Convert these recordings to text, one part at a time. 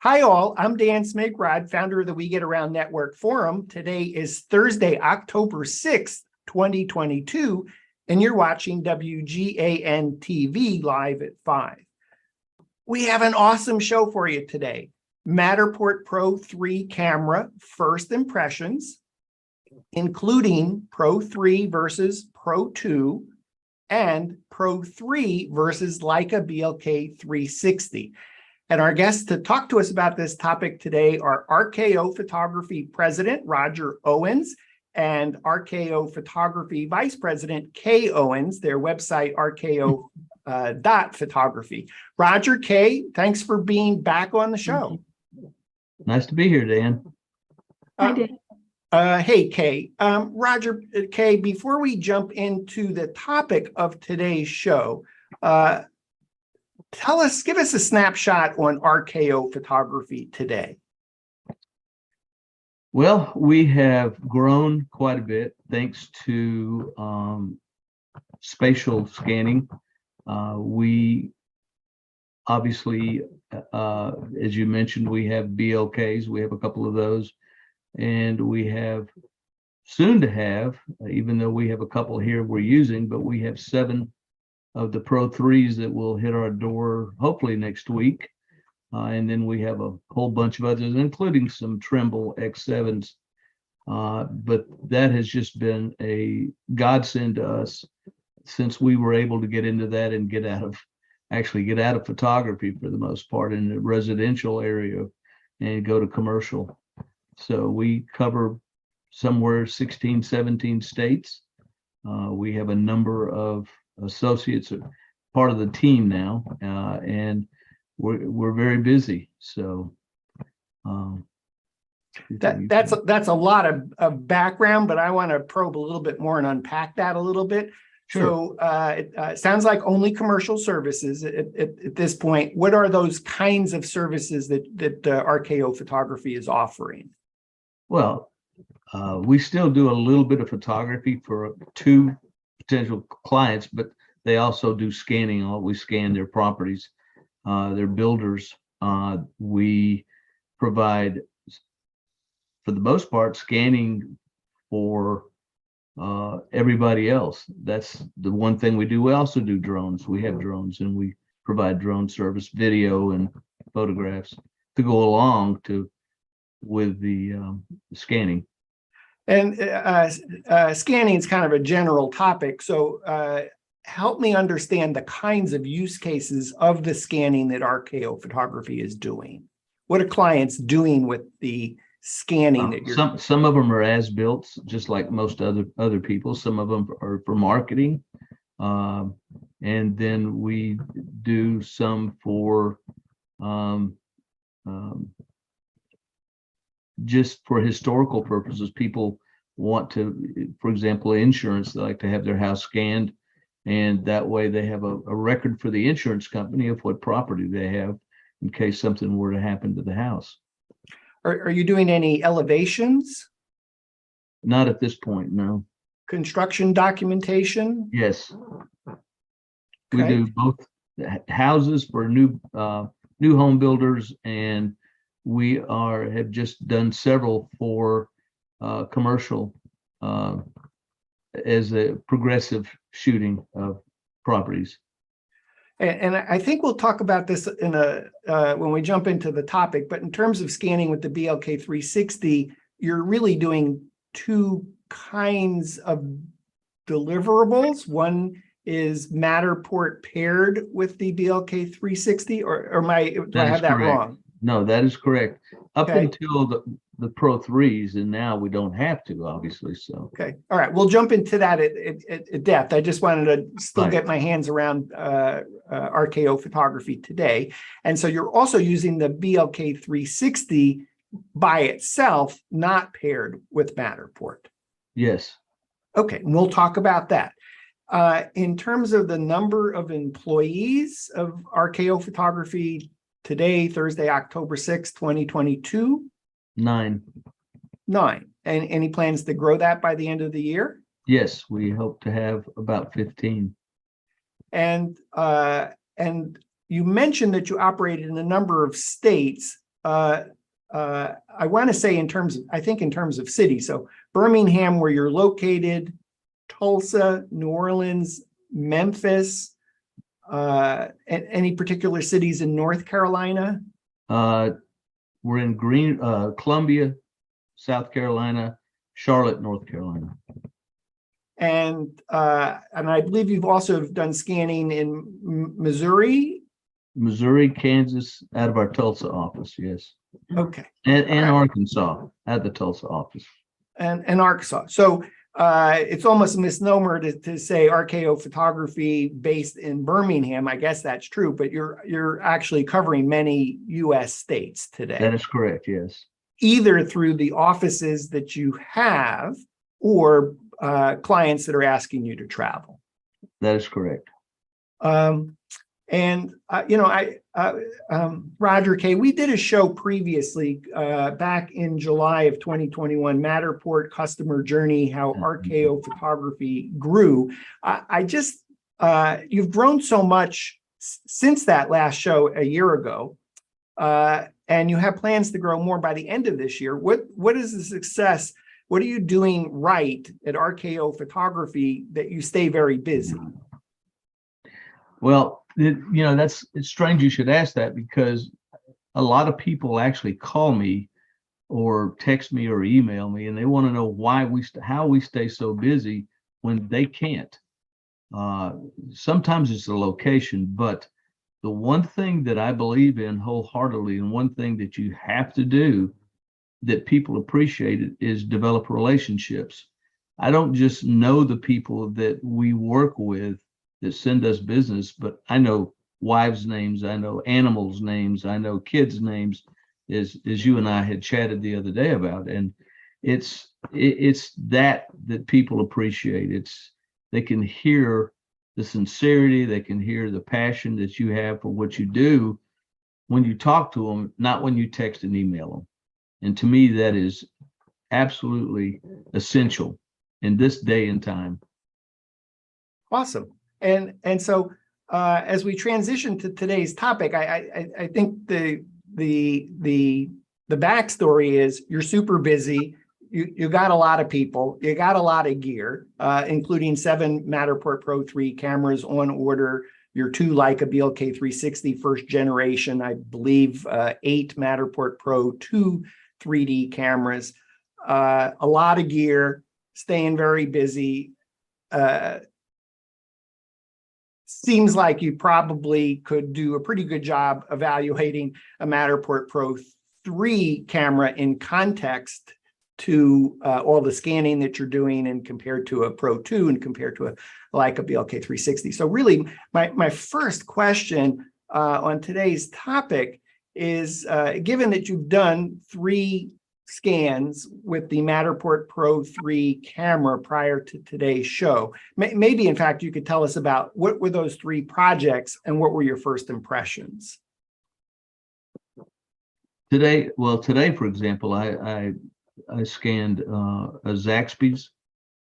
Hi, all. I'm Dan Smigrod, founder of the We Get Around Network Forum. Today is Thursday, October 6th, 2022, and you're watching WGAN TV live at 5. We have an awesome show for you today. Matterport Pro 3 camera first impressions, including Pro 3 versus Pro 2 and Pro 3 versus Leica BLK 360. And our guests to talk to us about this topic today are RKO Photography President Roger Owens and RKO Photography Vice President Kay Owens, their website rko.photography. Roger, Kay, thanks for being back on the show. Nice to be here, Dan. Hi, Dan. Hey, Kay. Roger, Kay, before we jump into the topic of today's show, give us a snapshot on RKO Photography today. Well, we have grown quite a bit thanks to spatial scanning. We obviously, as you mentioned, we have BLKs. We have a couple of those, and we have soon to have, even though we have a couple here we're using, but we have 7 of the Pro 3s that will hit our door hopefully next week. And then we have a whole bunch of others, including some Trimble X7s. But that has just been a godsend to us since we were able to get into that and get out of photography for the most part in the residential area and go to commercial. So we cover somewhere 16, 17 states. We have a number of associates are part of the team now, and we're very busy. So that's a lot of background, but I want to probe a little bit more and unpack that a little bit. Sure. So it sounds like only commercial services at this point. What are those kinds of services that RKO Photography is offering? Well, we still do a little bit of photography for 2 potential clients, but they also do scanning. We scan their properties, their builders. We provide, for the most part, scanning for everybody else. That's the one thing we do. We also do drones. We have drones, and we provide drone service, video and photographs to go along with the scanning. And scanning is kind of a general topic. So help me understand the kinds of use cases of the scanning that RKO Photography is doing. What are clients doing with the scanning that you're some of them are as built, just like most other people. Some of them are for marketing. And then we do some for just for historical purposes. People want to, for example, insurance, they like to have their house scanned, and that way they have a record for the insurance company of what property they have in case something were to happen to the house. Are you doing any elevations? Not at this point, no. Construction documentation? Yes. Okay. We do both houses for new home builders, and we have just done several for commercial as a progressive shooting of properties. And I think we'll talk about this in when we jump into the topic, but in terms of scanning with the BLK 360, you're really doing 2 kinds of deliverables. One is Matterport paired with the BLK 360, or do I have that wrong? No, that is correct. Up Okay. until the Pro 3s, and now we don't have to, obviously. So okay, all right, we'll jump into that at depth. I just wanted to still get my hands around RKO Photography today. And so you're also using the BLK 360 by itself, not paired with Matterport. yes. Okay, and we'll talk about that. In terms of the number of employees of RKO Photography today, Thursday, October 6th, 2022? 9. 9. And any plans to grow that by the end of the year? Yes, we hope to have about 15. And you mentioned that you operated in a number of states. I want to say I think in terms of city. So Birmingham, where you're located, Tulsa, New Orleans, Memphis, any particular cities in North Carolina? We're in Columbia, South Carolina, Charlotte, North Carolina. And I believe you've also done scanning in Missouri, Kansas, out of our Tulsa office, yes. Okay. And All right. Arkansas, at the Tulsa office. And Arkansas. So it's almost a misnomer to say RKO Photography based in Birmingham. I guess that's true, but you're actually covering many U.S. states today. That is correct, yes. Either through the offices that you have or clients that are asking you to travel. That is correct. Roger K., we did a show previously back in July of 2021, Matterport Customer Journey, how RKO Photography grew. You've grown so much since that last show a year ago, and you have plans to grow more by the end of this year. What is the success? What are you doing right at RKO Photography that you stay very busy? Well, it's strange you should ask that, because a lot of people actually call me or text me or email me, and they want to know how we stay so busy when they can't. Sometimes it's the location, but the one thing that I believe in wholeheartedly, and one thing that you have to do that people appreciate it, is develop relationships. I don't just know the people that we work with that send us business, but I know wives' names, I know animals' names, I know kids' names, as you and I had chatted the other day about. And it's that people appreciate. They can hear the sincerity, they can hear the passion that you have for what you do when you talk to them, not when you text and email them. And to me, that is absolutely essential in this day and time. Awesome. And so as we transition to today's topic, I think the backstory is you're super busy. You got a lot of people, you got a lot of gear, including 7 Matterport Pro 3 cameras on order, your 2 Leica BLK360 first generation, I believe 8 Matterport Pro 2 3D cameras, a lot of gear, staying very busy. Seems like you probably could do a pretty good job evaluating a Matterport Pro 3 camera in context to all the scanning that you're doing, and compared to a Pro 2 and compared to a Leica BLK360. So really, my first question on today's topic is, given that you've done 3 scans with the Matterport Pro 3 camera prior to today's show, maybe in fact you could tell us about what were those 3 projects and what were your first impressions? Today, for example, I scanned a Zaxby's,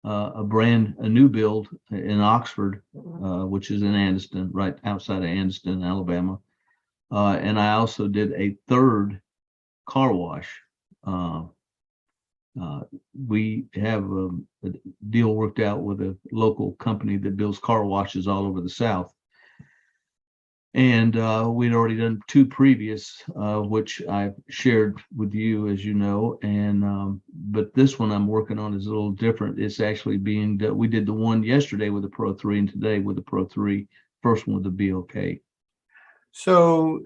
a new build in Oxford, which is in Anniston, right outside of Anniston, Alabama. And I also did a 3rd car wash. We have a deal worked out with a local company that builds car washes all over the South. And we'd already done 2 previous, which I've shared with you, as you know. And but this one I'm working on is a little different. It's actually we did the one yesterday with the Pro 3 and today with the Pro 3, first one with the BLK. So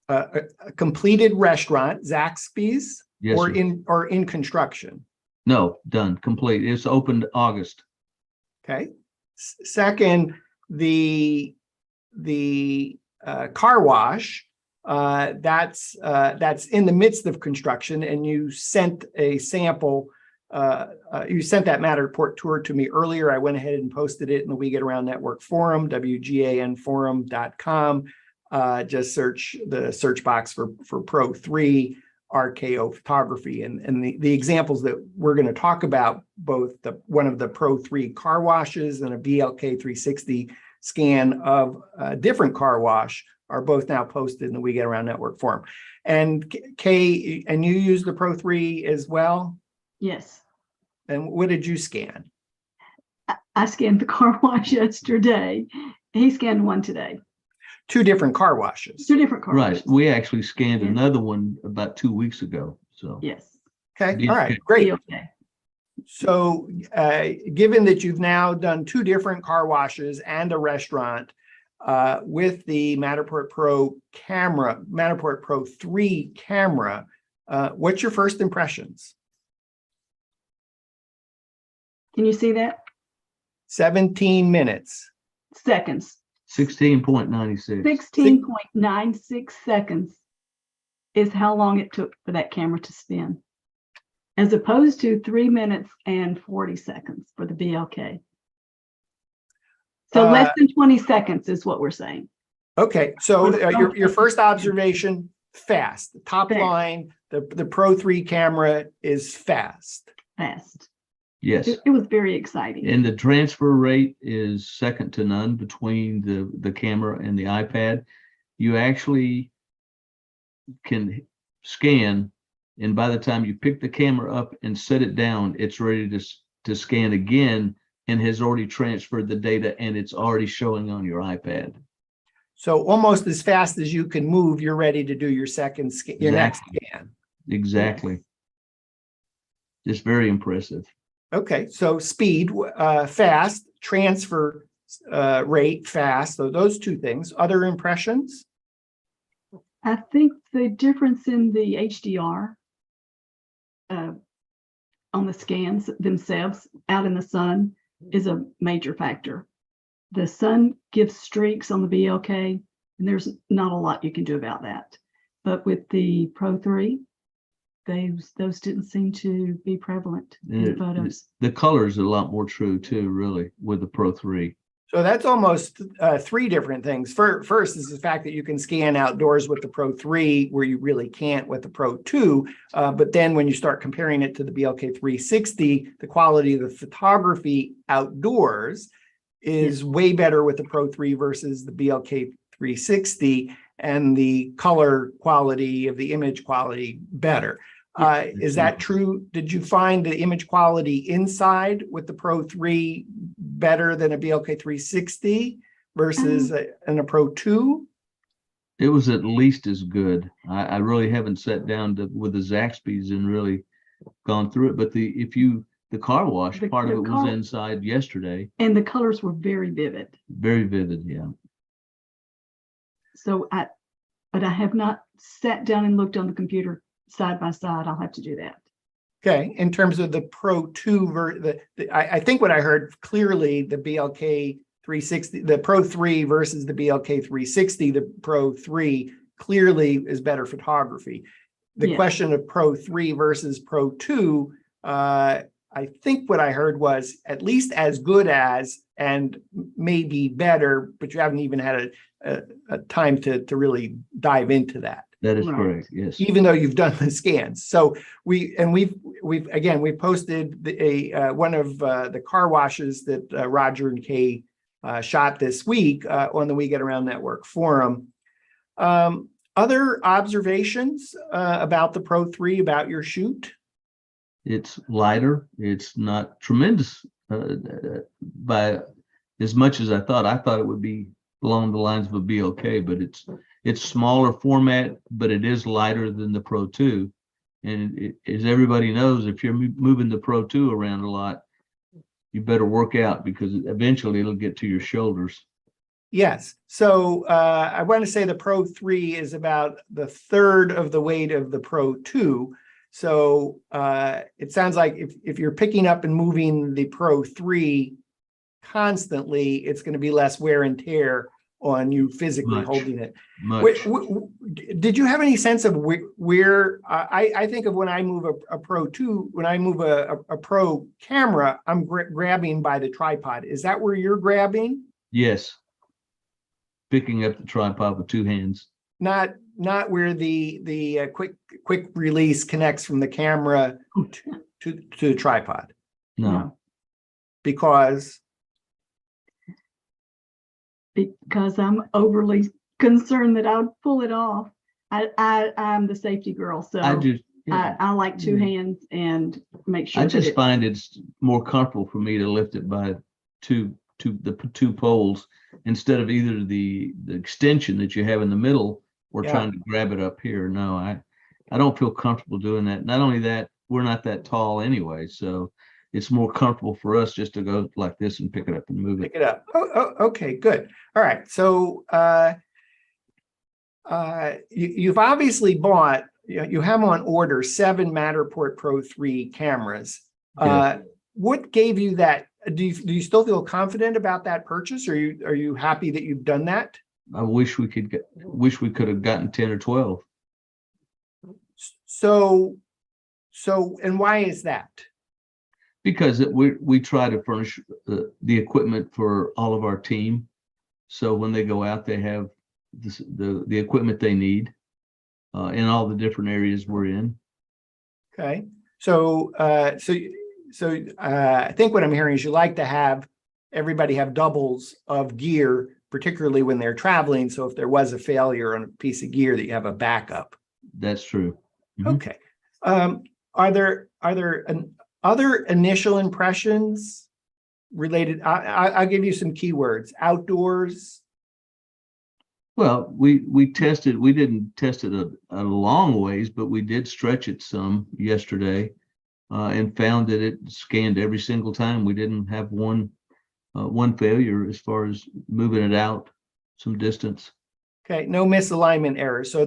a completed restaurant, Zaxby's, yes, or in construction? No, done, complete. It's opened August. Okay. Second, the car wash, that's in the midst of construction, and you sent a sample. You sent that Matterport tour to me earlier. I went ahead and posted it in the We Get Around Network forum, WGANforum.com. Just search the search box for Pro 3 RKO Photography, and the examples that we're going to talk about, both one of the Pro 3 car washes and a BLK 360 scan of a different car wash, are both now posted in the We Get Around Network forum. And Kay, and you use the Pro 3 as well? Yes. And what did you scan? I scanned the car wash yesterday. He scanned one today. Two different car washes. Two different car Right. washes. We actually scanned Yeah. another one about 2 weeks ago. So Yes. Okay, all right, great. Okay. So given that you've now done two different car washes and a restaurant with the Matterport Pro camera, Matterport Pro 3 camera, what's your first impressions? Can you see that? 17 minutes. Seconds. 16.96. 16.96 seconds is how long it took for that camera to spin, as opposed to 3 minutes and 40 seconds for the BLK. So less than 20 seconds is what we're saying. Okay, so your first observation, fast. The top Fast. line, the Pro 3 camera is fast. Fast. Yes. It was very exciting. And the transfer rate is second to none between the camera and the iPad. You actually can scan, and by the time you pick the camera up and set it down, it's ready to scan again and has already transferred the data, and it's already showing on your iPad. So almost as fast as you can move, you're ready to do your second scan, your next scan. Exactly. It's very impressive. Okay, so speed, fast, transfer rate, fast. So those two things. Other impressions? I think the difference in the HDR on the scans themselves out in the sun is a major factor. The sun gives streaks on the BLK, and there's not a lot you can do about that. But with the Pro 3, those didn't seem to be prevalent in the photos. The colors are a lot more true too, really, with the Pro 3. So that's almost three different things. First is the fact that you can scan outdoors with the Pro 3 where you really can't with the Pro 2. But then when you start comparing it to the BLK 360, the quality of the photography outdoors is way better with the Pro 3 versus the BLK 360, and the color quality of the image quality better. Is that true? Did you find the image quality inside with the Pro 3 better than a BLK 360 versus a Pro 2? It was at least as good. I really haven't sat down with the Zaxby's and really gone through it. But the car wash part of it was inside yesterday. And the colors were very vivid. Very vivid, yeah. So but I have not sat down and looked on the computer side by side. I'll have to do that. Okay, in terms of the Pro 2, I think what I heard clearly, the BLK 360, the Pro 3 versus the BLK 360, the Pro 3 clearly is better photography. The question of Pro 3 versus Pro 2, I think what I heard was at least as good as, and maybe better, but you haven't even had a time to really dive into that. That is correct. Yes. Even though you've done the scans. So we've posted one of the car washes that Roger and Kay shot this week on the We Get Around Network forum. Other observations about the Pro 3, about your shoot? It's lighter. It's not tremendous by as much as I thought. I thought it would be along the lines of a BLK, but it's smaller format, but it is lighter than the Pro 2. And as everybody knows, if you're moving the Pro 2 around a lot, you better work out because eventually it'll get to your shoulders. Yes. So I want to say the Pro 3 is about the third of the weight of the Pro 2. So it sounds like if you're picking up and moving the Pro 3 constantly, it's going to be less wear and tear on you physically holding it. Did you have any sense of where I think of when I move a Pro 2, when I move a Pro camera, I'm grabbing by the tripod. Is that where you're grabbing? Yes. Picking up the tripod with two hands. Not where the quick release connects from the camera to the tripod. No. Because I'm overly concerned that I would pull it off. I'm the safety girl, so I just, yeah, I like two hands and make sure I that just it, find it's more comfortable for me to lift it by the two poles instead of either the extension that you have in the middle or Yeah. trying to grab it up here. No, I don't feel comfortable doing that. Not only that, we're not that tall anyway, so it's more comfortable for us just to go like this and pick it up and move it. Pick it up. Okay, good. All right. So you've obviously bought, you have on order 7 Matterport Pro 3 cameras. What gave you that? Do you still feel confident about that purchase? Are you happy that you've done that? I wish we could have gotten 10 or 12. So and why is that? Because we try to furnish the equipment for all of our team. So when they go out, they have the equipment they need in all the different areas we're in. Okay. So I think what I'm hearing is you like to have everybody have doubles of gear, particularly when they're traveling. So if there was a failure on a piece of gear, that you have a backup. That's true. Mhm. Okay. Are there other initial impressions related? I'll give you some keywords. Outdoors. Well, we tested. We didn't test it a long ways, but we did stretch it some yesterday, and found that it scanned every single time. We didn't have one failure as far as moving it out some distance. Okay, no misalignment errors. So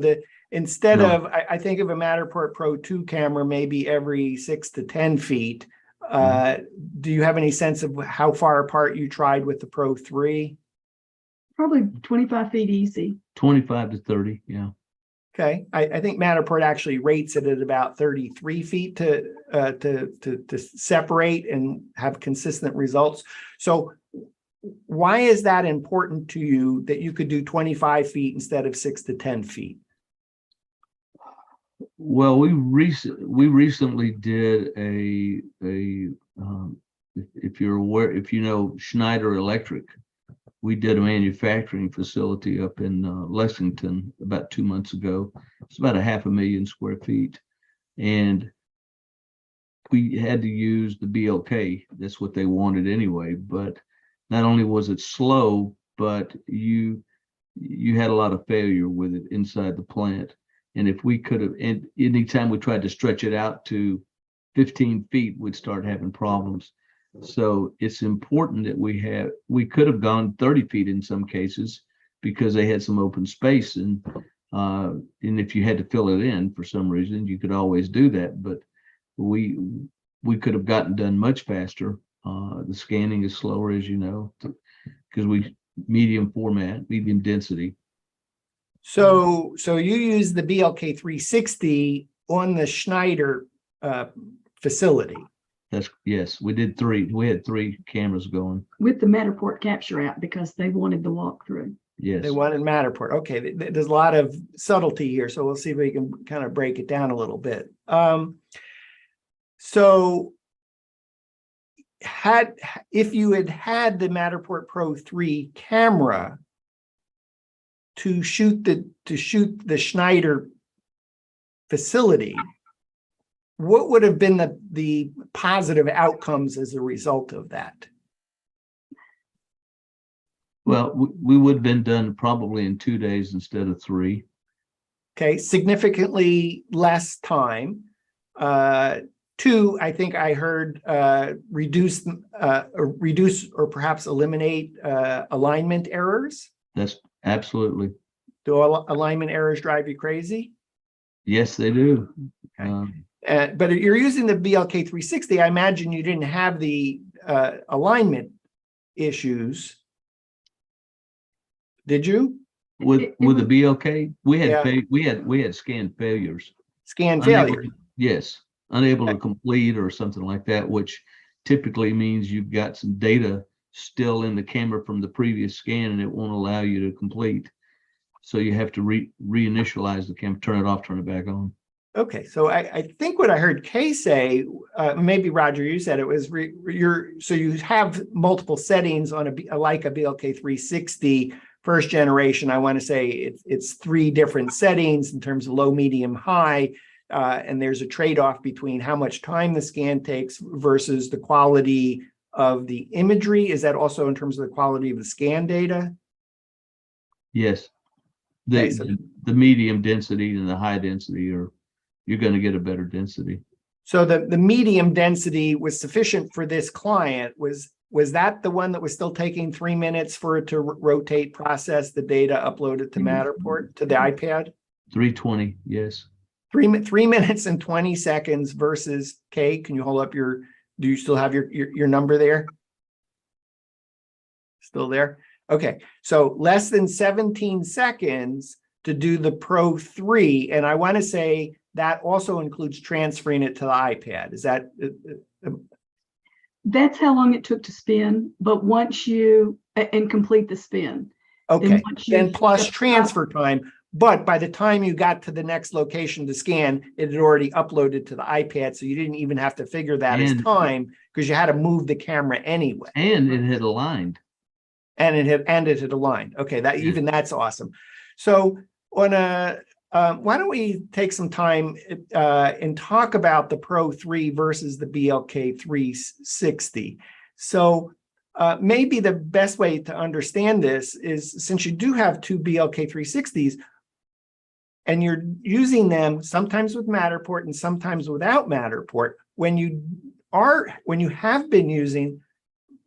instead No. of, I think of a Matterport Pro 2 camera maybe every 6 to 10 feet. Do you have any sense of how far apart you tried with the Pro 3? probably 25 feet easy. 25 to 30, yeah. Okay, I think Matterport actually rates it at about 33 feet to separate and have consistent results. So why is that important to you that you could do 25 feet instead of 6 to 10 feet? Well, we recently did if you're aware, if you know Schneider Electric, we did a manufacturing facility up in Lexington about 2 months ago. It's about 500,000 square feet, and we had to use the BLK. That's what they wanted anyway. But not only was it slow, but you had a lot of failure with it inside the plant. And if we could have, and anytime we tried to stretch it out to 15 feet, we'd start having problems. So it's important that we could have gone 30 feet in some cases because they had some open space, and if you had to fill it in for some reason, you could always do that. But we could have gotten done much faster. The scanning is slower, as you know, because we medium format, medium density. So you use the BLK 360 on the Schneider facility. Yes, we did 3. We had 3 cameras going. With the Matterport capture app because they wanted the walkthrough. Yes. They wanted Matterport. Okay, there's a lot of subtlety here, so we'll see if we can kind of break it down a little bit. So if you had the Matterport Pro 3 camera to shoot the Schneider facility, what would have been the positive outcomes as a result of that? Well, we would have been done probably in 2 days instead of 3. Okay, significantly less time. 2, I think I heard reduce or perhaps eliminate alignment errors. That's absolutely. Do alignment errors drive you crazy? Yes, they do. Okay. But you're using the BLK 360. I imagine you didn't have the alignment issues. Did you? With the BLK, we had Yeah. we had scan failures. Scan failure. Yes, unable to complete or something like that, which typically means you've got some data still in the camera from the previous scan and it won't allow you to complete. So you have to reinitialize the camera, turn it off, turn it back on. Okay, so I think what I heard Kay say, maybe Roger, you said it was so you have multiple settings on like a BLK 360 first generation, I want to say it's three different settings in terms of low, medium, high. And there's a trade-off between how much time the scan takes versus the quality of the imagery. Is that also in terms of the quality of the scan data? Yes. Okay, so- The medium density and the high density you're going to get a better density. So the medium density was sufficient for this client. Was that the one that was still taking 3 minutes for it to rotate, process the data, upload it to Matterport, to the iPad? 320, yes. 3 minutes and 20 seconds versus Kay. Can you hold up do you still have your number there? Still there? Okay, so less than 17 seconds to do the Pro 3. And I want to say that also includes transferring it to the iPad. Is that? That's how long it took to spin, but once you, and complete the spin. Okay, once you- then plus transfer time. But by the time you got to the next location to scan, it had already uploaded to the iPad. So you didn't even have to figure that as And- time because you had to move the camera anyway. And it had aligned. And it had aligned. Okay, that Yeah. even that's awesome. So on why don't we take some time and talk about the Pro 3 versus the BLK 360? So maybe the best way to understand this is, since you do have two BLK 360s and you're using them sometimes with Matterport and sometimes without Matterport, when you have been using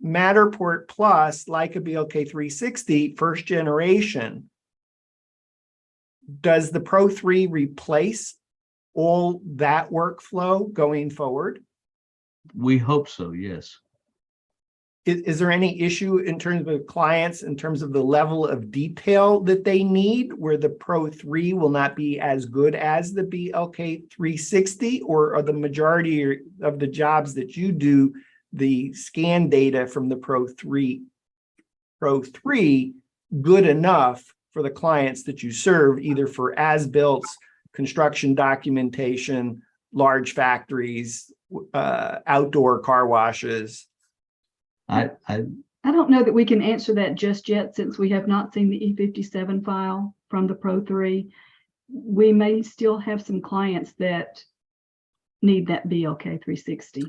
Matterport Plus, like a BLK 360 first generation, does the Pro 3 replace all that workflow going forward? We hope so, yes. Is there any issue in terms of clients, in terms of the level of detail that they need, where the Pro 3 will not be as good as the BLK 360, or are the majority of the jobs that you do, the scan data from the Pro 3 good enough for the clients that you serve, either for as-built, construction documentation, large factories, outdoor car washes? I don't know that we can answer that just yet, since we have not seen the E57 file from the Pro 3. We may still have some clients that need that BLK 360.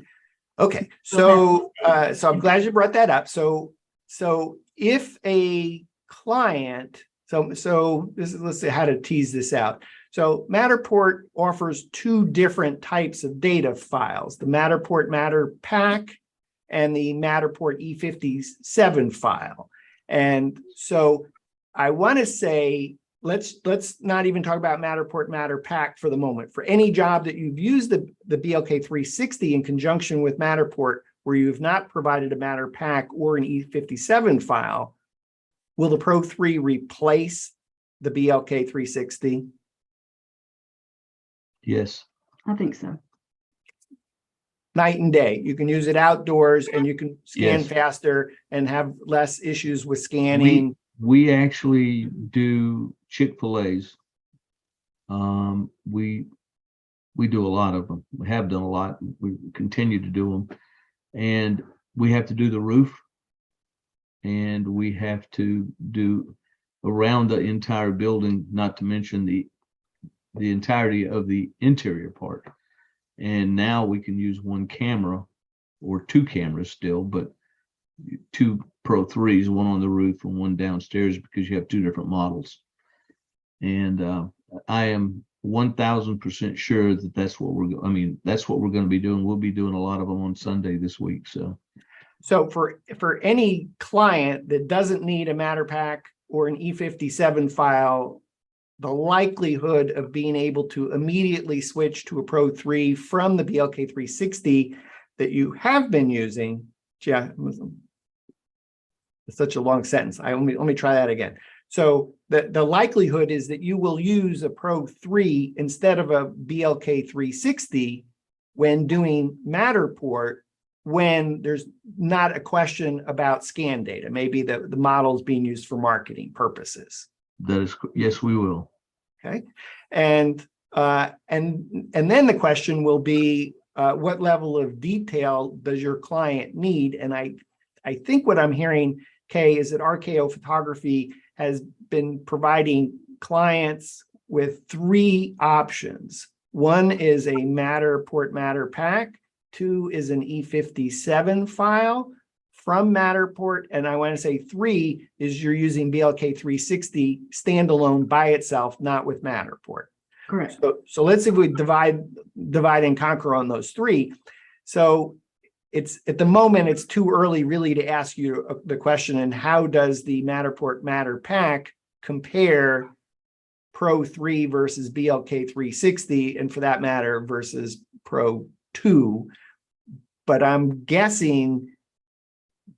Okay, so I'm glad you brought that up. So if a client, so this is, let's say how to tease this out. So Matterport offers two different types of data files: the Matterport MatterPack and the Matterport E57 file. And so I want to say, let's not even talk about Matterport MatterPack for the moment. For any job that you've used the BLK 360 in conjunction with Matterport, where you have not provided a MatterPack or an E57 file, will the Pro 3 replace the BLK 360? yes. I think so. Night and day. You can use it outdoors and you can scan Yes. faster and have less issues with scanning. We actually do Chick-fil-A's. We do a lot of them. We have done a lot. We continue to do them. And we have to do the roof. And we have to do around the entire building, not to mention the entirety of the interior part. And now we can use one camera or two cameras still, but two Pro 3s, one on the roof and one downstairs, because you have two different models. And I am 1000% sure that that's what that's what we're going to be doing. We'll be doing a lot of them on Sunday this week. So for any client that doesn't need a MatterPack or an E57 file, the likelihood of being able to immediately switch to a Pro 3 from the BLK 360 that you have been using, it's such a long sentence. Let me try that again. So the likelihood is that you will use a Pro 3 instead of a BLK 360 when doing Matterport, when there's not a question about scan data. Maybe the model is being used for marketing purposes. That is, yes, we will. Okay. And then the question will be, what level of detail does your client need? And I think what I'm hearing, Kay, is that RKO Photography has been providing clients with three options. One is a Matterport Matter Pack. Two is an E57 file from Matterport. And I want to say three is you're using BLK 360 standalone by itself, not with Matterport. Correct. So let's see if we divide and conquer on those three. So it's at the moment, it's too early really to ask you the question, and how does the Matterport Matter Pack compare Pro 3 versus BLK 360, and for that matter, versus Pro 2. But I'm guessing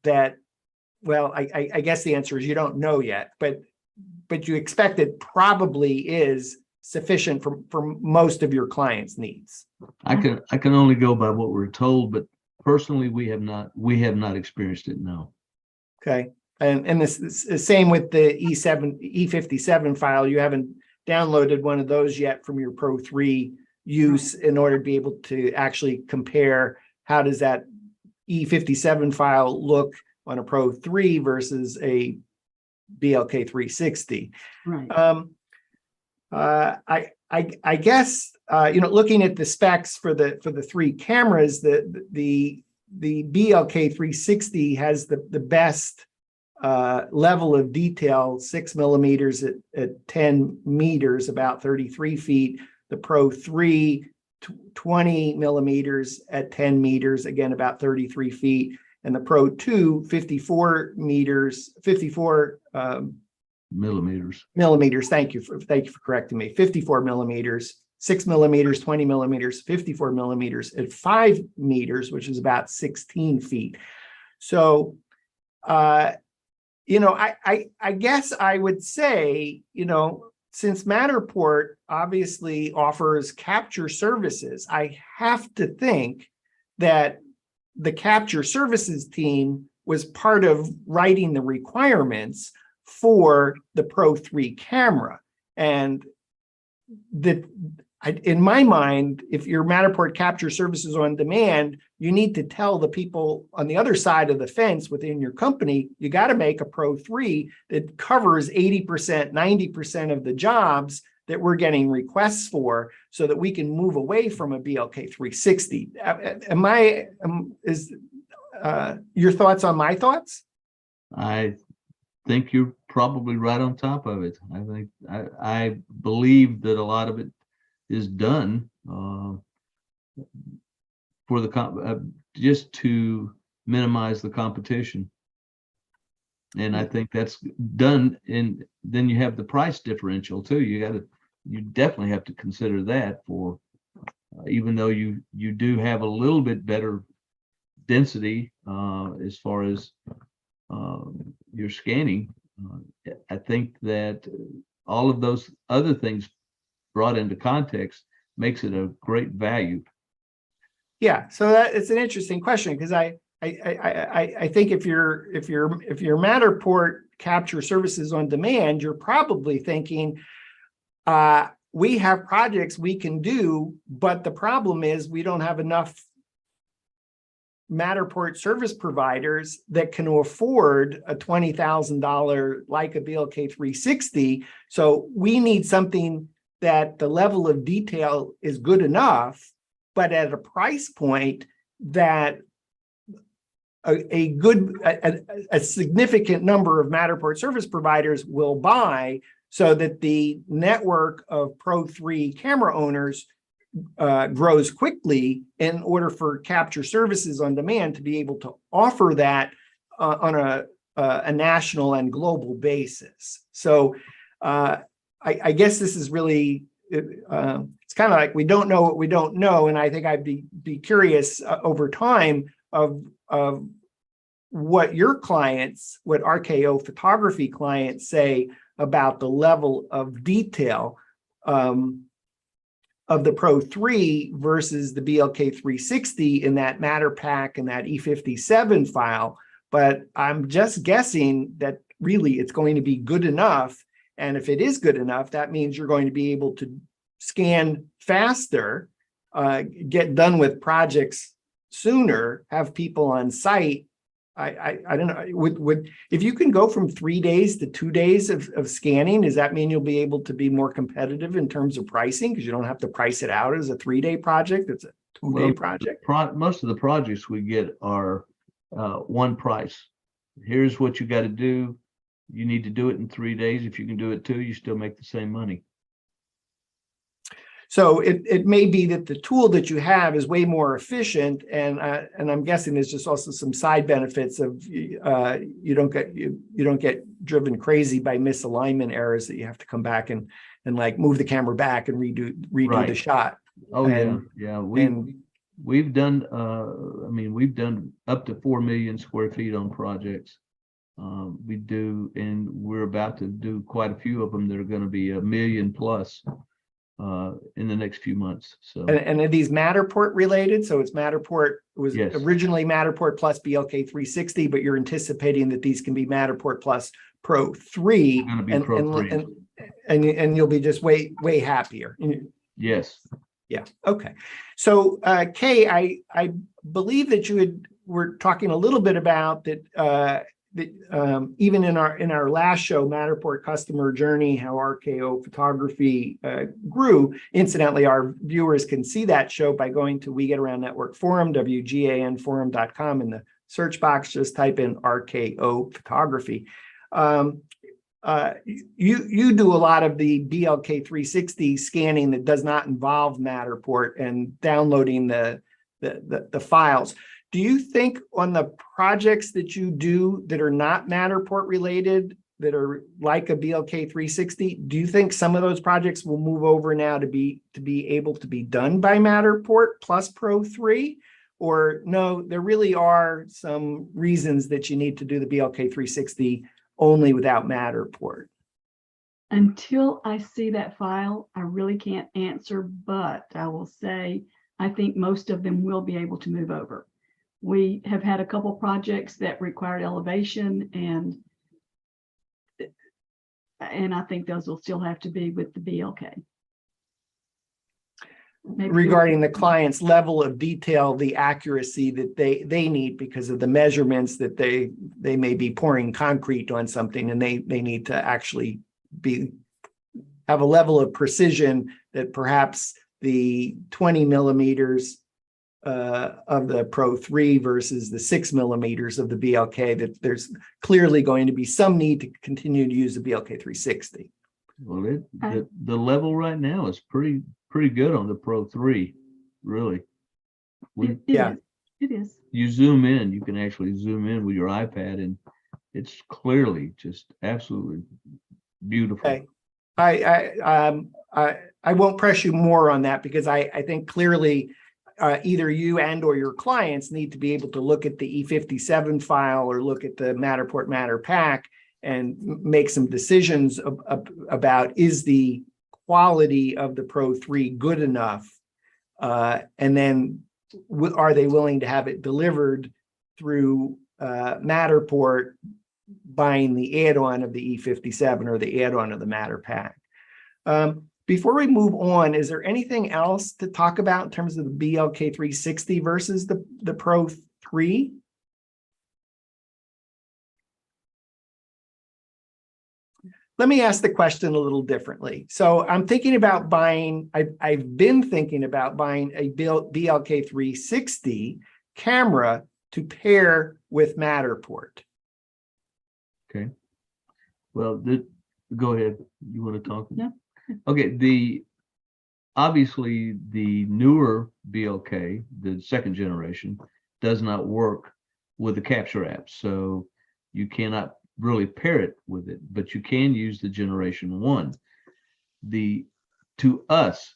that, well, I guess the answer is you don't know yet, but you expect it probably is sufficient for most of your clients' needs. I can only go by what we're told, but personally, we have not experienced it. No. Okay. And this is the same with the E57 file. You haven't downloaded one of those yet from your Pro 3 use in order to be able to actually compare how does that E57 file look on a Pro 3 versus a BLK 360. Right. I guess looking at the specs for the three cameras, the BLK 360 has the best level of detail, 6 millimeters at 10 meters, about 33 feet. The Pro 3, 20 millimeters at 10 meters, again, about 33 feet. And the Pro 2, 54 millimeters. Thank you for correcting me. 54 millimeters, 6 millimeters, 20 millimeters, 54 millimeters at 5 meters, which is about 16 feet. So, I guess I would say, since Matterport obviously offers capture services, I have to think that the capture services team was part of writing the requirements for the Pro 3 camera. And in my mind, if your Matterport capture services on demand, you need to tell the people on the other side of the fence within your company, you got to make a Pro 3 that covers 80%, 90% of the jobs that we're getting requests for, so that we can move away from a BLK 360. Is your thoughts on my thoughts? I think you're probably right on top of it. I believe that a lot of it is done for the just to minimize the competition, and I think that's done. And then you have the price differential too. You definitely have to consider that for even though you do have a little bit better density as far as your scanning. I think that all of those other things brought into context makes it a great value. Yeah, so that it's an interesting question, because I think if you're Matterport capture services on demand, you're probably thinking, we have projects we can do, but the problem is we don't have enough Matterport service providers that can afford a $20,000 Leica BLK 360. So we need something that the level of detail is good enough, but at a price point that a significant number of Matterport service providers will buy, so that the network of Pro 3 camera owners grows quickly in order for capture services on demand to be able to offer that on a national and global basis. So I guess this is really, it's kind of like we don't know what we don't know. And I think I'd be curious over time of what your clients, what RKO photography clients say about the level of detail of the Pro 3 versus the BLK 360 in that Matter Pack and that E57 file. But I'm just guessing that really it's going to be good enough. And if it is good enough, that means you're going to be able to scan faster, get done with projects sooner, have people on site I don't know, would, if you can go from 3 days to 2 days of scanning, does that mean you'll be able to be more competitive in terms of pricing? Because you don't have to price it out as a 3-day project, it's a 2-day Well, project. Most of the projects we get are one price. Here's what you got to do. You need to do it in 3 days. If you can do it 2, you still make the same money. So it may be that the tool that you have is way more efficient, and I'm guessing there's just also some side benefits of you don't get driven crazy by misalignment errors that you have to come back and like move the camera back and redo Right. the shot. Oh, And- yeah. and We've done, I mean, we've done up to 4 million square feet on projects. We do, and we're about to do quite a few of them that are going to be 1 million plus in the next few months. So and are these Matterport related? So it's Matterport, it was Yes. originally Matterport plus BLK 360, but you're anticipating that these can be Matterport plus Pro 3. They're gonna be Pro 3. And you'll be just way happier. yes, Yeah, okay. So Kay, I believe that were talking a little bit about that even in our last show, Matterport Customer Journey, how RKO photography grew. Incidentally, our viewers can see that show by going to We Get Around Network Forum, WGANforum.com. In the search box, just type in RKO photography. You do a lot of the BLK 360 scanning that does not involve Matterport and downloading the files. Do you think on the projects that you do that are not Matterport related, that are like a BLK 360, do you think some of those projects will move over now to be able to be done by Matterport plus Pro 3? Or no, there really are some reasons that you need to do the BLK 360 only without Matterport? Until I see that file, I really can't answer, but I will say, I think most of them will be able to move over. We have had a couple projects that required elevation, and I think those will still have to be with the BLK. Maybe Regarding the client's level of detail, the accuracy that they need because of the measurements that they may be pouring concrete on something, and they need to actually have a level of precision that perhaps the 20 millimeters of the Pro 3 versus the 6 millimeters of the BLK, that there's clearly going to be some need to continue to use the BLK 360. well, the level right now is pretty good on the Pro 3, really. It is. You zoom in, you can actually zoom in with your iPad, and it's clearly just absolutely beautiful. Okay. I won't press you more on that because I think clearly either you and or your clients need to be able to look at the E57 file or look at the Matterport MatterPack and make some decisions about, is the quality of the Pro 3 good enough? And then are they willing to have it delivered through Matterport, buying the add-on of the E57 or the add-on of the MatterPack? Before we move on, is there anything else to talk about in terms of the BLK 360 versus the Pro 3? Let me ask the question a little differently. So I'm thinking about buying, I've been thinking about buying a BLK 360 camera to pair with Matterport. Okay. Well, go ahead. You want to talk? Yeah. Okay. Obviously the newer BLK, the second generation, does not work with the capture app. So you cannot really pair it with it, but you can use the generation 1. To us,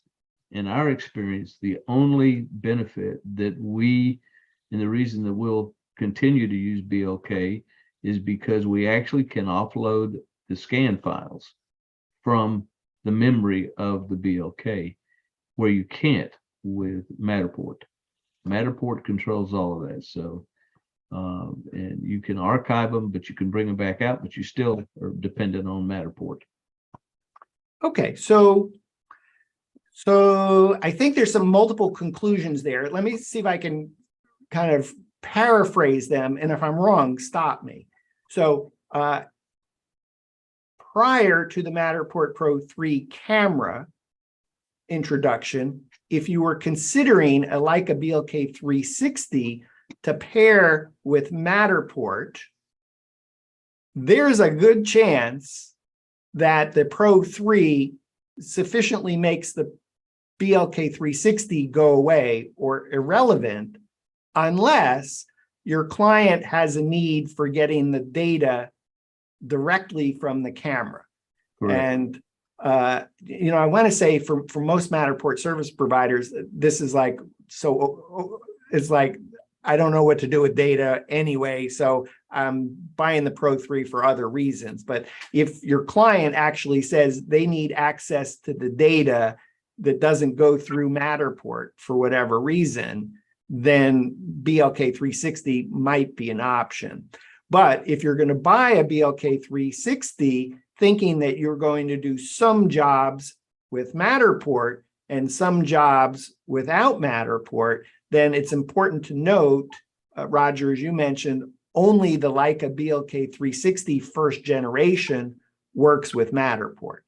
in our experience, the only benefit that and the reason that we'll continue to use BLK is because we actually can offload the scan files from the memory of the BLK, where you can't with Matterport. Matterport controls all of that. So, and you can archive them, but you can bring them back out, but you still are dependent on Matterport. Okay, so I think there's some multiple conclusions there. Let me see if I can kind of paraphrase them, and if I'm wrong, stop me. So prior to the Matterport Pro 3 camera introduction, if you were considering a Leica BLK 360 to pair with Matterport, there's a good chance that the Pro 3 sufficiently makes the BLK 360 go away or irrelevant, unless your client has a need for getting the data directly from the camera. Correct. And I want to say for most Matterport service providers, this is like, so it's like, I don't know what to do with data anyway, so I'm buying the Pro 3 for other reasons. But if your client actually says they need access to the data that doesn't go through Matterport for whatever reason, then BLK 360 might be an option. But if you're going to buy a BLK 360 thinking that you're going to do some jobs with Matterport and some jobs without Matterport, then it's important to note, Roger, as you mentioned, only the Leica BLK 360 first generation works with Matterport.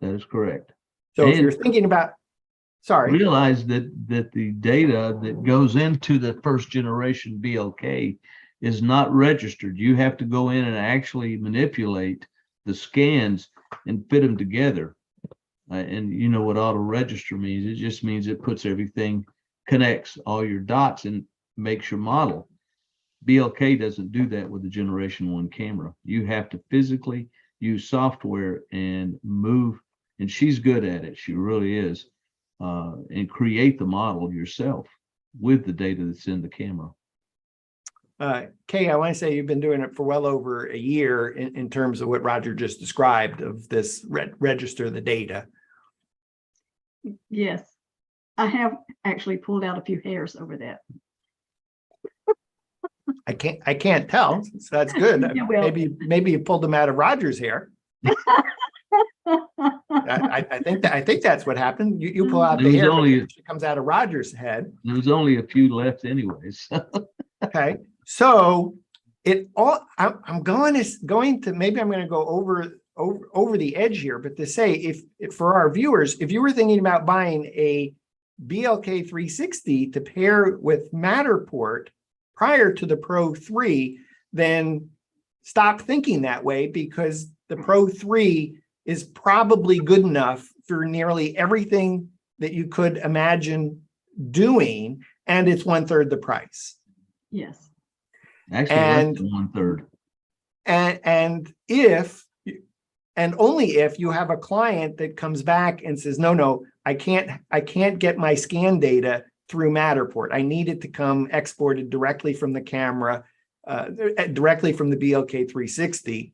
That is correct. So if And you're thinking about, sorry. realize that the data that goes into the first generation BLK is not registered. You have to go in and actually manipulate the scans and fit them together. And you know what auto register means? It just means it puts everything, connects all your dots and makes your model. BLK doesn't do that with the Generation 1 camera. You have to physically use software and move, and she's good at it. She really is. And create the model yourself with the data that's in the camera. Kay, I want to say you've been doing it for well over a year in terms of what Roger just described of this register the data. Yes, I have actually pulled out a few hairs over that. I can't tell, so that's good. You will. Maybe you pulled them out of Roger's hair. I think that's what happened. You pull out the There's hair, only- but it comes out of Roger's head. There's only a few left anyways. Okay, so I'm going to maybe I'm going to go over the edge here, but to say if for our viewers, if you were thinking about buying a BLK 360 to pair with Matterport prior to the Pro 3, then stop thinking that way, because the Pro 3 is probably good enough for nearly everything that you could imagine doing, and it's 1/3 the price. Yes. Actually, less than 1/3. And only if you have a client that comes back and says, no, I can't get my scan data through Matterport. I need it to come exported directly from the camera, directly from the BLK 360.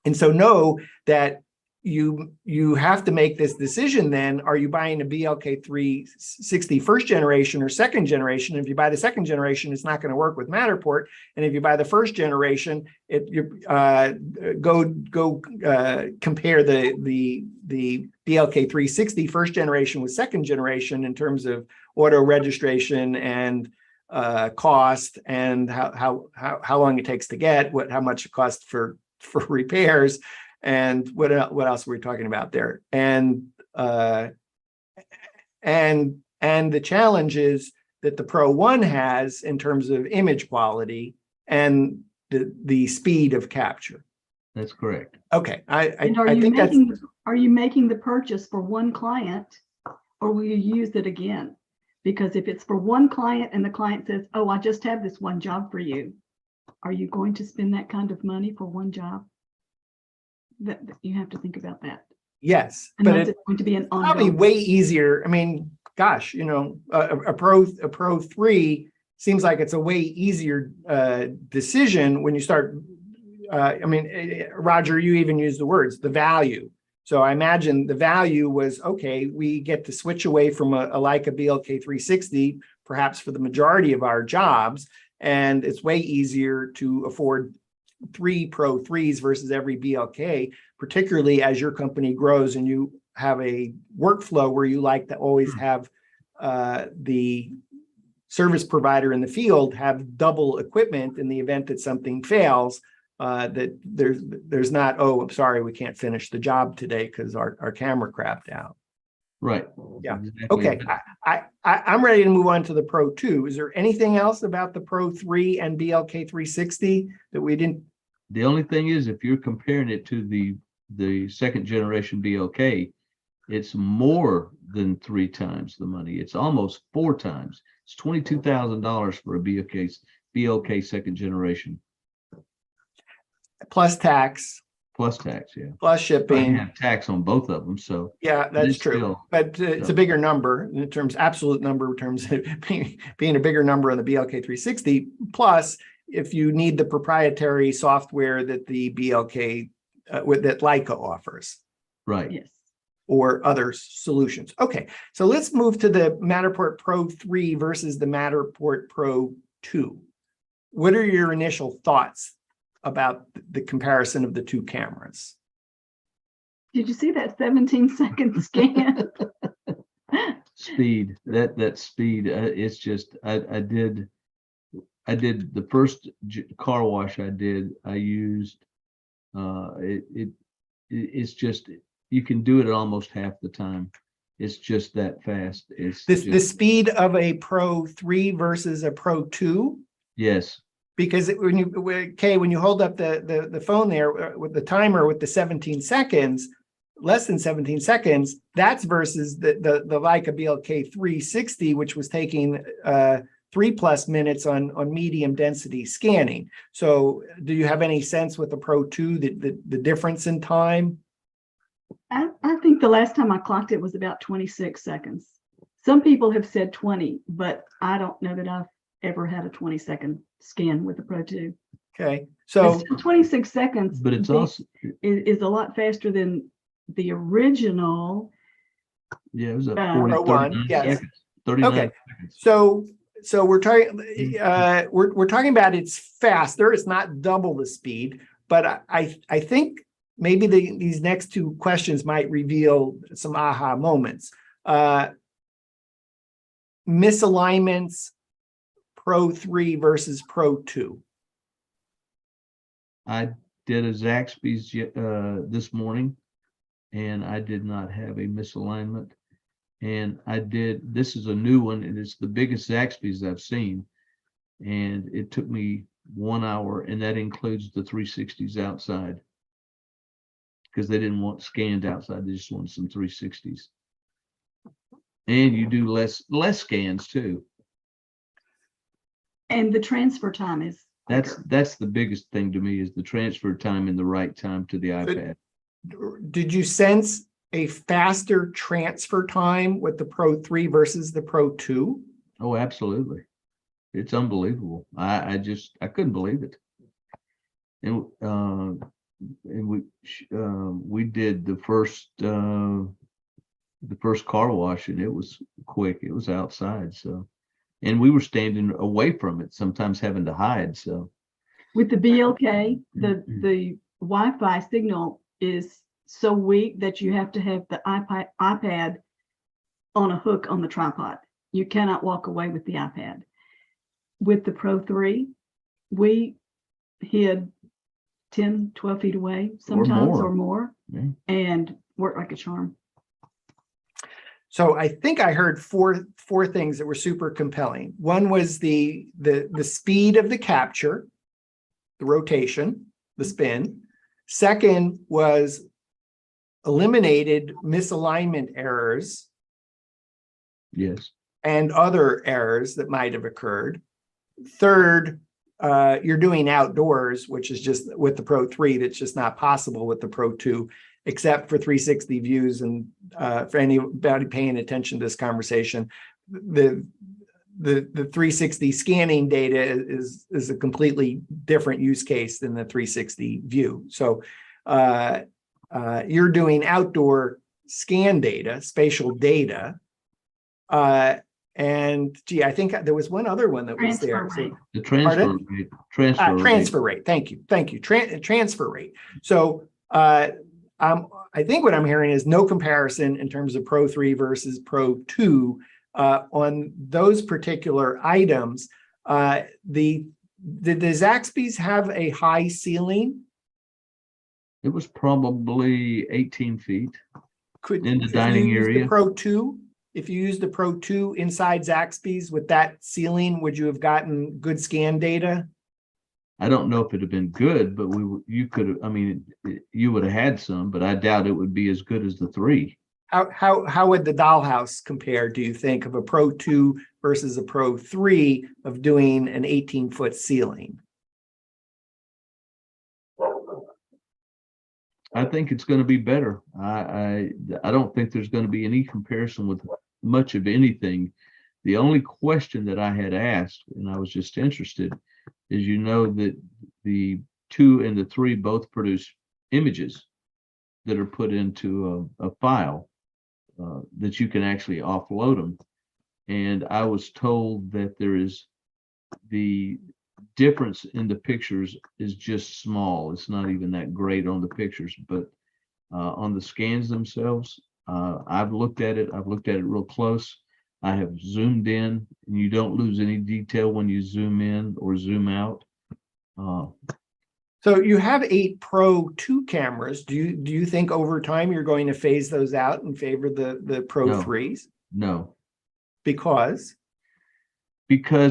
And so know that you have to make this decision then. Are you buying a BLK 360 first generation or second generation? If you buy the second generation, it's not going to work with Matterport. And if you buy the first generation, go compare the BLK 360 first generation with second generation in terms of auto registration and cost, and how long it takes to get, how much it costs for repairs. And what else were we talking about there? And the challenges that the Pro 1 has in terms of image quality and the speed of capture. That's correct. Okay, And I think that's. are you making the purchase for one client, or will you use it again? Because if it's for one client and the client says, oh, I just have this one job for you, are you going to spend that kind of money for one job? That you have to think about that. Yes, but Unless it's going to be an probably ongoing. way easier. I mean, gosh, a Pro 3 seems like it's a way easier decision when you start. Roger, you even used the words, the value. So I imagine the value was, okay, we get to switch away from a Leica BLK 360, perhaps for the majority of our jobs, and it's way easier to afford 3 Pro 3s versus every BLK, particularly as your company grows and you have a workflow where you like to always have the service provider in the field have double equipment in the event that something fails. That there's not, oh, I'm sorry, we can't finish the job today because our camera crapped out. Right. Yeah. Exactly. Okay, I'm ready to move on to the Pro 2. Is there anything else about the Pro 3 and BLK 360 that we didn't? The only thing is, if you're comparing it to the second generation BLK, it's more than 3 times the money. It's almost 4 times. It's $22,000 for a BLK second generation Plus tax, plus tax. Yeah, plus I shipping. have tax on both of them, so Yeah, that's it's true. still- But it's a bigger number in terms, absolute number in terms of being a bigger number on the BLK 360. Plus, if you need the proprietary software that the BLK that Leica offers right. Yes. or other solutions. Okay, so let's move to the Matterport Pro 3 versus the Matterport Pro 2. What are your initial thoughts about the comparison of the two cameras? Did you see that 17-second scan? Speed, that speed, it's just, I did the first car wash I used, it's just, you can do it at almost half the time. It's just that fast. It's The just, speed of a Pro 3 versus a Pro 2? yes, Because when you hold up the phone there with the timer with the 17 seconds, less than 17 seconds, that's versus the Leica BLK 360, which was taking 3+ minutes on medium density scanning. So do you have any sense with the Pro 2, the difference in time? I think the last time I clocked it was about 26 seconds. Some people have said 20, but I don't know that I've ever had a 20-second scan with the Pro 2. Okay, But so still 26 seconds but it's also, is a lot faster than the original. yeah, it was a Pro 40, 1, 39 yes. seconds. 39 Okay. seconds. So we're talking we're talking about it's faster. It's not double the speed, but I think maybe these next two questions might reveal some aha moments. Misalignments, Pro 3 versus Pro 2. I did a Zaxby's this morning, and I did not have a misalignment. And this is a new one, and it's the biggest Zaxby's I've seen. And it took me 1 hour, and that includes the 360s outside, because they didn't want scanned outside. They just wanted some 360s. And you do less scans too. And the transfer time is quicker. That's the biggest thing to me, is the transfer time and the right time to the iPad. Did you sense a faster transfer time with the Pro 3 versus the Pro 2? Oh, absolutely. It's unbelievable. I couldn't believe it. And we did the first car wash, and it was quick. It was outside, so, and we were standing away from it, sometimes having to hide. So With the BLK, the Wi-Fi signal is so weak that you have to have the iPad on a hook on the tripod. You cannot walk away with the iPad. With the Pro 3, we hid 10, 12 feet away sometimes or more, yeah. and worked like a charm. So I think I heard four things that were super compelling. One was the speed of the capture, the rotation, the spin. Second was eliminated misalignment errors Yes. and other errors that might have occurred. Third, you're doing outdoors, which is just with the Pro 3, that's just not possible with the Pro 2, except for 360 views. And for anybody paying attention to this conversation, the 360 scanning data is a completely different use case than the 360 view. So you're doing outdoor scan data, spatial data. And gee, I think there was one other one that was there. Transfer rate. The transfer rate. Transfer rate. Thank you. Transfer rate. So I think what I'm hearing is no comparison in terms of Pro 3 versus Pro 2 on those particular items. Did the Zaxby's have a high ceiling? It was probably 18 feet. Could In the if you dining used the area? Pro 2, if you used the Pro 2 inside Zaxby's with that ceiling, would you have gotten good scan data? I don't know if it'd have been good, but you could have, I mean, you would have had some, but I doubt it would be as good as the 3. How would the Dollhouse compare, do you think, of a Pro 2 versus a Pro 3 of doing an 18-foot ceiling? I think it's going to be better. I don't think there's going to be any comparison with much of anything. The only question that I had asked, and I was just interested, is that the 2 and the 3 both produce images that are put into a file that you can actually offload them. And I was told that there is the difference in the pictures is just small. It's not even that great on the pictures, but on the scans themselves, I've looked at it real close. I have zoomed in, and you don't lose any detail when you zoom in or zoom out. So you have 8 Pro 2 cameras. Do you think over time you're going to phase those out and favor the Pro No. 3s? No, Because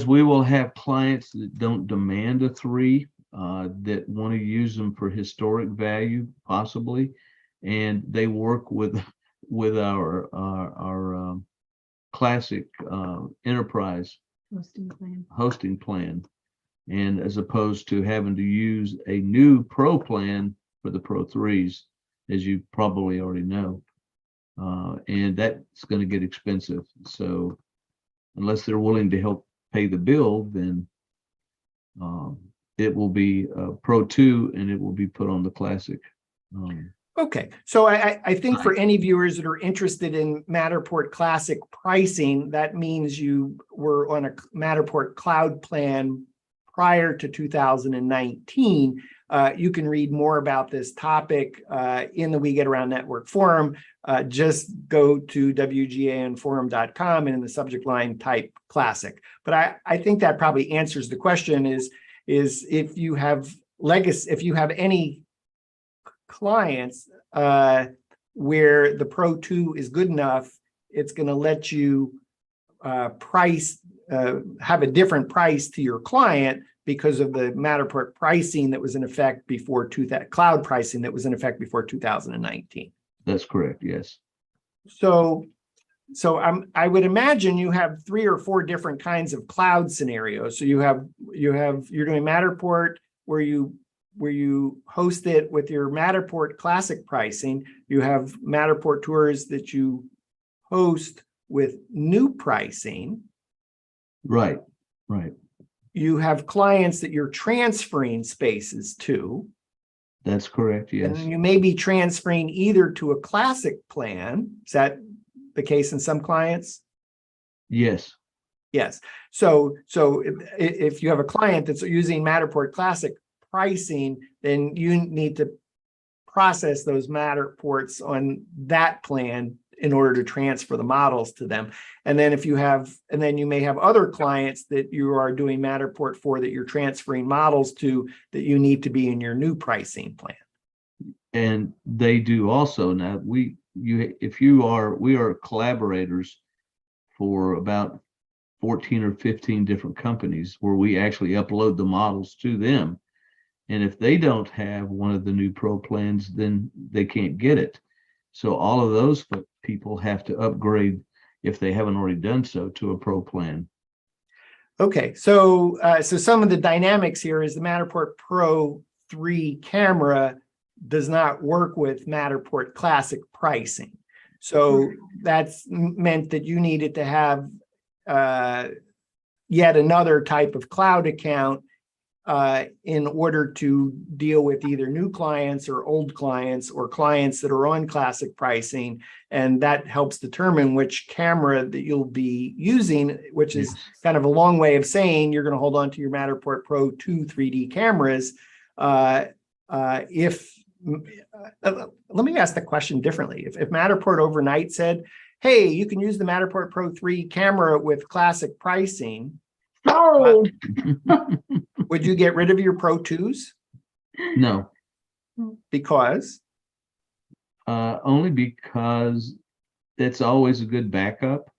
we will have clients that don't demand a 3, that want to use them for historic value, possibly, and they work with our classic enterprise hosting plan, and as opposed to having to use a new Pro plan for the Pro 3s, as you probably already know, and that's going to get expensive. So unless they're willing to help pay the bill, then it will be Pro 2, and it will be put on the classic. okay, so I think for any viewers that are interested in Matterport Classic pricing, that means you were on a Matterport Cloud plan prior to 2019. You can read more about this topic in the We Get Around Network forum. Just go to wganforum.com and in the subject line type classic. But I think that probably answers the question is if you have any clients where the Pro 2 is good enough, it's going to let you have a different price to your client because of the Matterport pricing that was in effect before cloud pricing that was in effect before 2019. That's correct. Yes. So I would imagine you have 3 or 4 different kinds of cloud scenarios. So you're doing Matterport where you host it with your Matterport Classic pricing. You have Matterport tours that you host with new pricing. Right. You have clients that you're transferring spaces to. That's correct. Yes. And you may be transferring either to a classic plan. Is that the case in some clients? Yes. Yes. So if you have a client that's using Matterport Classic pricing, then you need to process those Matterports on that plan in order to transfer the models to them. And then you may have other clients that you are doing Matterport for that you're transferring models to that you need to be in your new pricing plan. And they do also. Now we are collaborators for about 14 or 15 different companies where we actually upload the models to them. And if they don't have one of the new Pro plans, then they can't get it. So all of those people have to upgrade, if they haven't already done so, to a Pro plan. Okay, so some of the dynamics here is the Matterport Pro 3 camera does not work with Matterport Classic pricing. So that's meant that you needed to have yet another type of cloud account in order to deal with either new clients or old clients or clients that are on classic pricing. And that helps determine which camera that you'll be using, which is kind of a long way of saying you're going to hold on to your Matterport Pro 2 3D cameras. Let me ask the question differently. If Matterport overnight said, hey, you can use the Matterport Pro 3 camera with classic pricing, So, would you get rid of your Pro 2s? No, Because, only because it's always a good backup.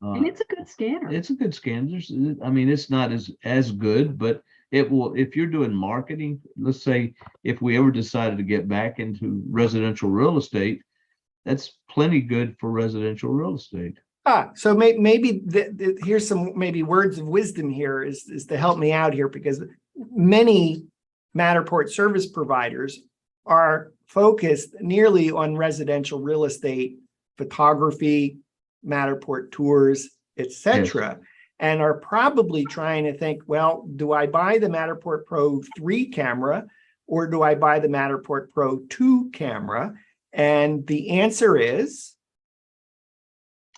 and it's a good scanner. It's a good scan. I mean, it's not as good, but it will, if you're doing marketing, let's say if we ever decided to get back into residential real estate, that's plenty good for residential real estate. so maybe here's some maybe words of wisdom here is to help me out here, because many Matterport service providers are focused nearly on residential real estate, photography, Matterport tours, etc., and are probably trying to think, well, do I buy the Matterport Pro 3 camera or do I buy the Matterport Pro 2 camera? And the answer is,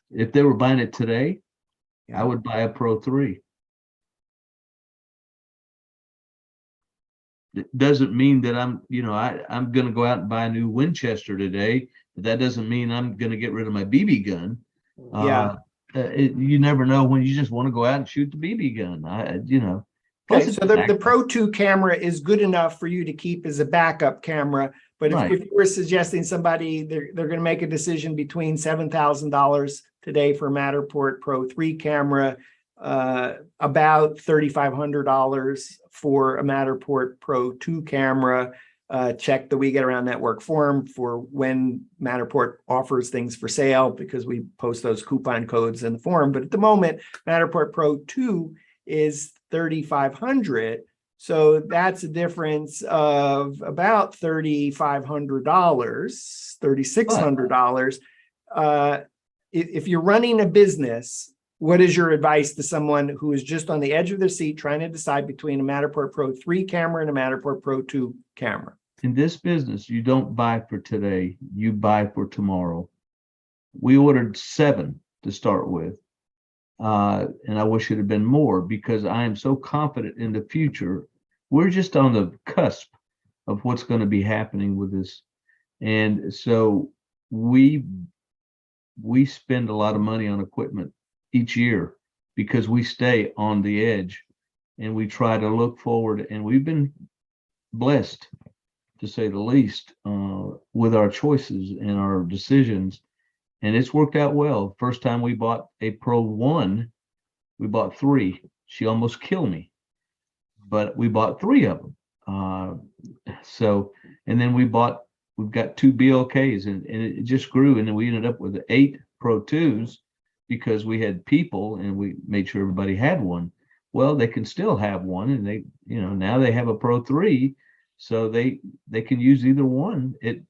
If they were buying it today, Yeah. I would buy a Pro 3. It doesn't mean that I'm going to go out and buy a new Winchester today, but that doesn't mean I'm going to get rid of my BB gun. Yeah. You never know when you just want to go out and shoot the BB gun. Plus Okay, it's so the backup. Pro 2 camera is good enough for you to keep as a backup camera. But Right. if you were suggesting somebody, they're going to make a decision between $7,000 today for Matterport Pro 3 camera, about $3,500 for a Matterport Pro 2 camera. Check the We Get Around Network forum for when Matterport offers things for sale, because we post those coupon codes in the forum. But at the moment, Matterport Pro 2 is $3,500. So that's a difference of about $3,500, $3,600. If you're running a business, what is your advice to someone who is just on the edge of their seat trying to decide between a Matterport Pro 3 camera and a Matterport Pro 2 camera? In this business, you don't buy for today, you buy for tomorrow. We ordered 7 to start with. And I wish it had been more, because I am so confident in the future. We're just on the cusp of what's going to be happening with this. And so we spend a lot of money on equipment each year because we stay on the edge and we try to look forward. And we've been blessed, to say the least, with our choices and our decisions. And it's worked out well. First time we bought a Pro 1, we bought 3. She almost killed me, but we bought 3 of them. And then we've got 2 BLKs, and it just grew. And then we ended up with 8 Pro 2s because we had people and we made sure everybody had one. Well, they can still have one, and they, now they have a Pro 3, so they can use either one. It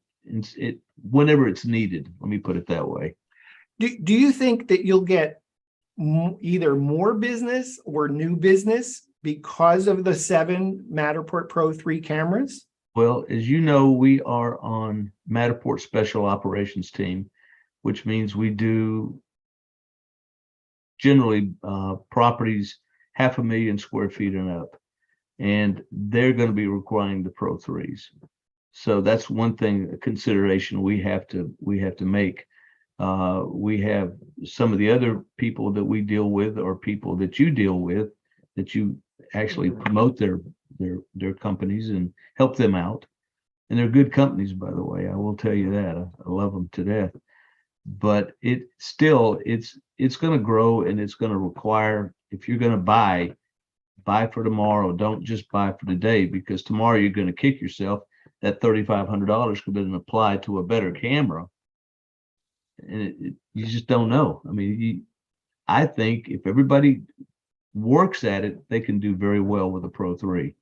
whenever it's needed. Let me put it that way. Do you think that you'll get either more business or new business because of the 7 Matterport Pro 3 cameras? Well, as you know, we are on Matterport Special Operations Team, which means we do generally properties 500,000 square feet and up, and they're going to be requiring the Pro 3s. So that's one thing, a consideration we have to make. We have some of the other people that we deal with, or people that you deal with, that you actually promote their companies and help them out. And they're good companies, by the way. I will tell you that. I love them to death. But it's going to grow, and it's going to require, if you're going to buy for tomorrow. Don't just buy for today, because tomorrow you're going to kick yourself. That $3,500 could have been applied to a better camera. And you just don't know. I mean, I think if everybody works at it, they can do very well with a Pro 3.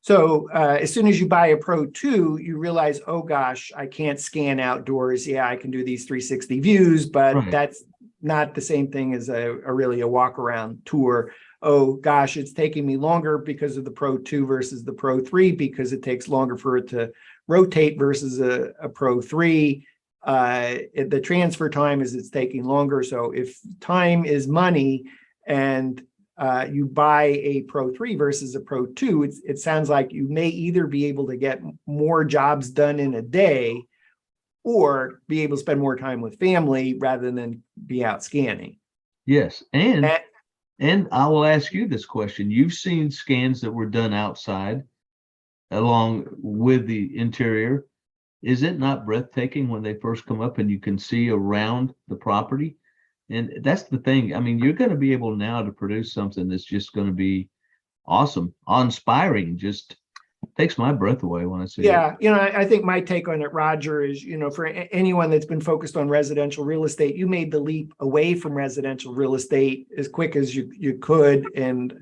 So as soon as you buy a Pro 2, you realize, oh gosh, I can't scan outdoors. Yeah, I can do these 360 views, but Right. That's not the same thing as a really a walk around tour. Oh gosh, it's taking me longer because of the Pro 2 versus the Pro 3, because it takes longer for it to rotate versus a Pro 3. The transfer time it's taking longer. So if time is money, and you buy a Pro 3 versus a Pro 2, it sounds like you may either be able to get more jobs done in a day, or be able to spend more time with family rather than be out scanning. Yes. And And I will ask you this question. You've seen scans that were done outside along with the interior. Is it not breathtaking when they first come up and you can see around the property? And that's the thing. I mean, you're going to be able now to produce something that's just going to be awesome, awe-inspiring. Just takes my breath away when I see it. yeah, I think my take on it, Roger, is, for anyone that's been focused on residential real estate, you made the leap away from residential real estate as quick as you could, and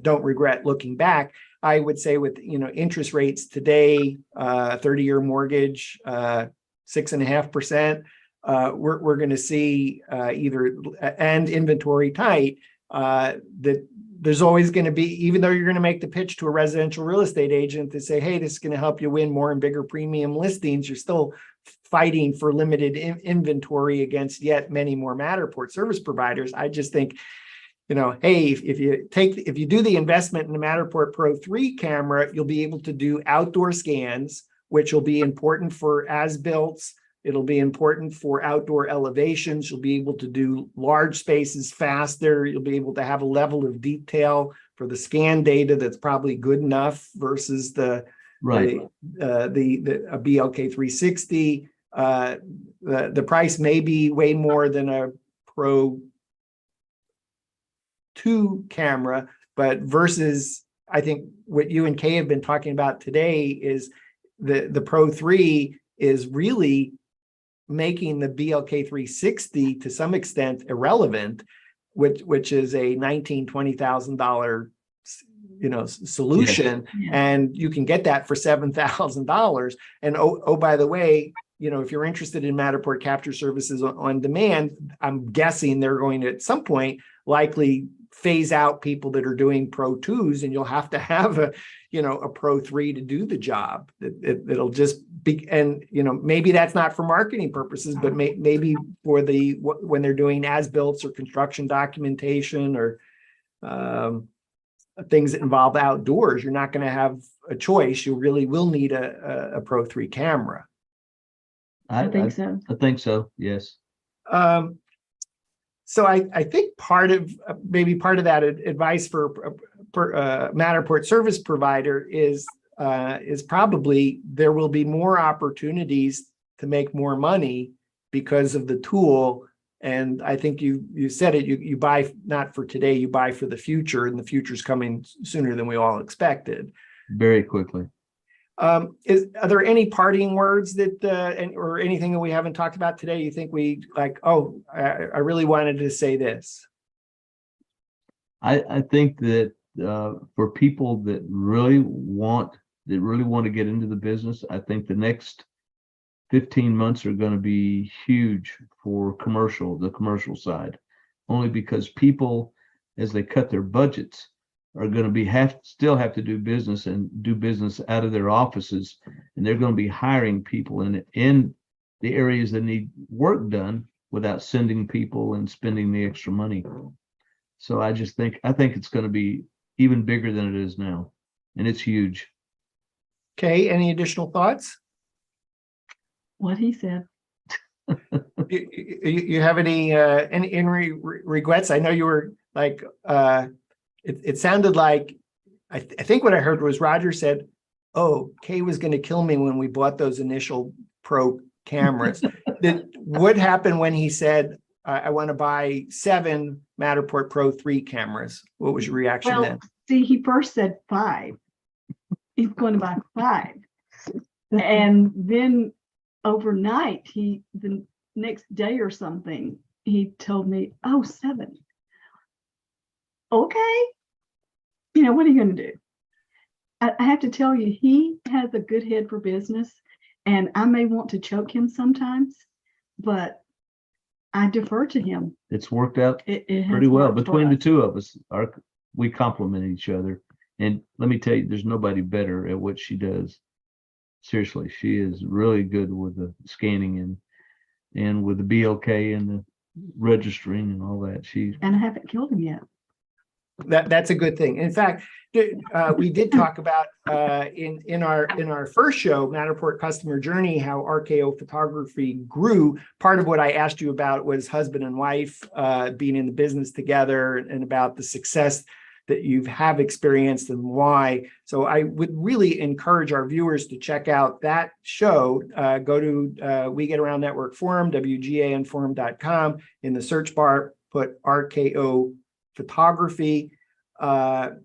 don't regret looking back. I would say with, interest rates today, 30-year mortgage, 6.5%, we're going to see either, and inventory tight, that there's always going to be, even though you're going to make the pitch to a residential real estate agent to say, hey, this is going to help you win more and bigger premium listings, you're still fighting for limited inventory against yet many more Matterport service providers. I just think, hey, if you do the investment in the Matterport Pro 3 camera, you'll be able to do outdoor scans, which will be important for as-builts. It'll be important for outdoor elevations. You'll be able to do large spaces faster. You'll be able to have a level of detail for the scan data that's probably good enough versus the BLK 360. The price may be way more than a Pro 2 camera, but versus, I think what you and Kay have been talking about today is the Pro 3 is really making the BLK 360 to some extent irrelevant, which is a $19,000-$20,000 solution. Yes. And you can get that for $7,000. And oh, by the way, if you're interested in Matterport capture services on demand, I'm guessing they're going to at some point likely phase out people that are doing Pro 2s, and you'll have to have a Pro 3 to do the job. It'll just be, and maybe that's not for marketing purposes, but maybe for when they're doing as-builts or construction documentation or things that involve outdoors, you're not going to have a choice. You really will need a Pro 3 camera. I think so. I think so. Yes. So I think part of that advice for Matterport service provider is probably there will be more opportunities to make more money because of the tool. And I think you said it, you buy not for today, you buy for the future, and the future's coming sooner than we all expected. Very quickly. Are there any parting words that or anything that we haven't talked about today you think we like, oh, I really wanted to say this? I think that for people that really want to get into the business, I think the next 15 months are going to be huge for the commercial side, only because people, as they cut their budgets, are going to still have to do business out of their offices, and they're going to be hiring people in the areas that need work done without sending people and spending the extra money. So I think it's going to be even bigger than it is now, and it's huge. Okay, any additional thoughts? What he said. You have any regrets? I know you were like, it sounded like, I think what I heard was Roger said, oh, Kay was going to kill me when we bought those initial Pro cameras. What happened when he said, I want to buy 7 Matterport Pro 3 cameras? What was your reaction then? See, he first said 5. He's going to buy 5. And then overnight, the next day or something, he told me, oh, 7. Okay. What are you going to do? I have to tell you, he has a good head for business, and I may want to choke him sometimes, but I defer to him. It's worked out It has pretty well worked for between the us. two of us. We complement each other, and let me tell you, there's nobody better at what she does. Seriously, she is really good with the scanning and with the BLK and the registering and all that. And I haven't killed him yet. That's a good thing. In fact, we did talk about in our first show, Matterport Customer Journey, how RKO Photography grew. Part of what I asked you about was husband and wife being in the business together, and about the success that you have experienced and why. So I would really encourage our viewers to check out that show. Go to We Get Around Network Forum, WGANforum.com. In the search bar, put RKO Photography. If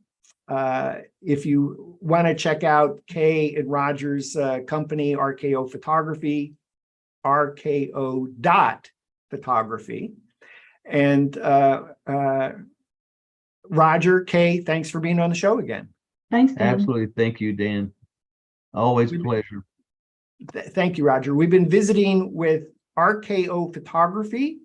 you want to check out Kay and Roger's company, RKO Photography, RKO.photography. And Roger, Kay, thanks for being on the show again. Thanks, Dan. Absolutely. Thank you, Dan. Always a pleasure. Thank you, Roger. We've been visiting with RKO Photography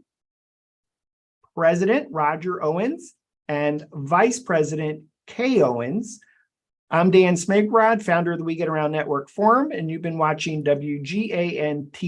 President Roger Owens and Vice President Kay Owens. I'm Dan Smigrod, founder of the We Get Around Network Forum, and you've been watching WGAN TV.